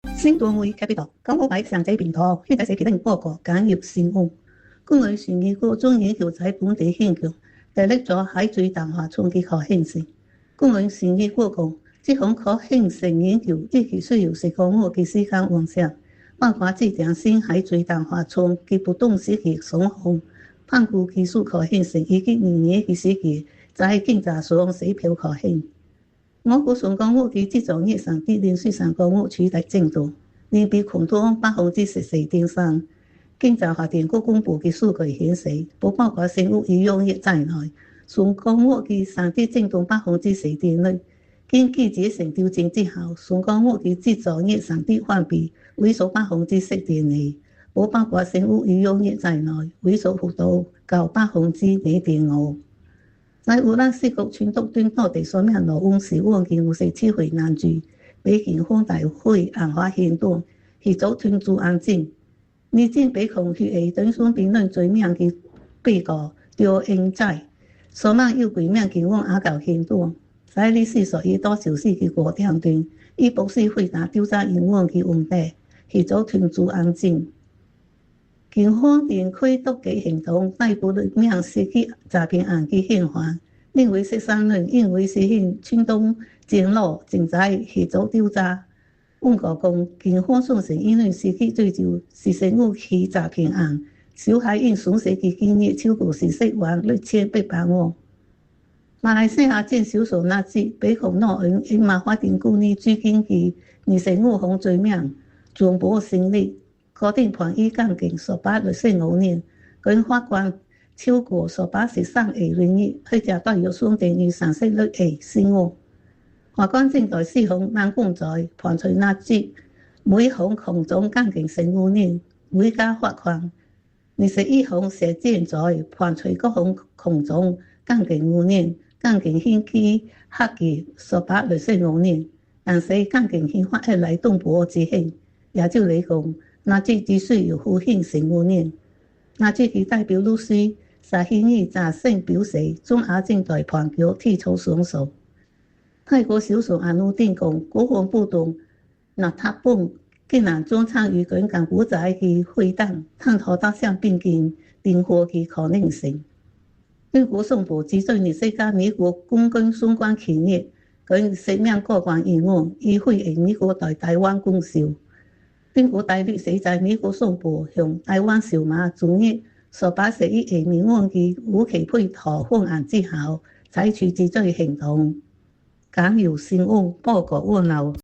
新多媒 Capital 港澳牌上仔平台，現在是評論報告簡約善惡。國內選議各種研究在本地現象，帶嚟咗海水淡化衝擊可行性。國內選議各講，這項可行性研究預期需要4個月嘅時間完成，包括制定新海水淡化衝擊不動時期雙項判估技術可行性，以及2年嘅時期在檢查上寫票可行。我國上港澳嘅製造業上跌連續3個月取得進度，年比擴大14.3%。經濟發展局公布嘅數據顯示，不包括生物醫藥業在內，上港澳嘅上跌進度4.6%。經季節性調整之後，上港澳嘅製造業上跌環比萎縮4.2%，不包括生物醫藥業在內，萎縮幅度高2.5%。在烏蘭斯局川東端多地上面落溫時溫見50氣候難住，北京風大會硬化現象，協助團組安靜。日前被控血液等雙辯論罪名嘅被告刁英仔，所望有幾名警方亞教現象，在24多小時嘅過程中，以博士回答調查員問嘅問題，協助團組安靜。警方連開督嘅行動，逮捕6名涉及詐騙案嘅嫌犯，另外13人因為涉嫌串通賄賂正在協助調查。本國講，警方相信因為涉及追究45起詐騙案，小海因損失嘅金額超過14萬6800元。馬來西亞前首相納吉被控6人因馬法庭去年最近嘅25項罪名全部成立。高庭判以監禁1865年，跟法官超過183個月，或者大約相等於36個4月。法官正在4項難控罪判處納吉，每項控總監禁15年，每家法官21項涉姦罪判處各項控總監禁5年，監禁刑期合計1865年，但是監禁刑法來東部執行，也就嚟講。納吉只需要服刑15年。納吉嘅代表律師沙希爾查森表示，中亞正在判決提出上訴。泰國首相安努丁講，國防部長納塔邦竟然將參與緊柬埔寨嘅會談，探討搭上邊境點火嘅可能性。美國商務部指出，4家美國公軍相關企業跟10名高官員工已回應美國對台灣軍售。政府大律師在美國商務部向台灣售賣總額181億美元嘅武器配套方案之後，採取這種行動。簡約善惡報告溫柔。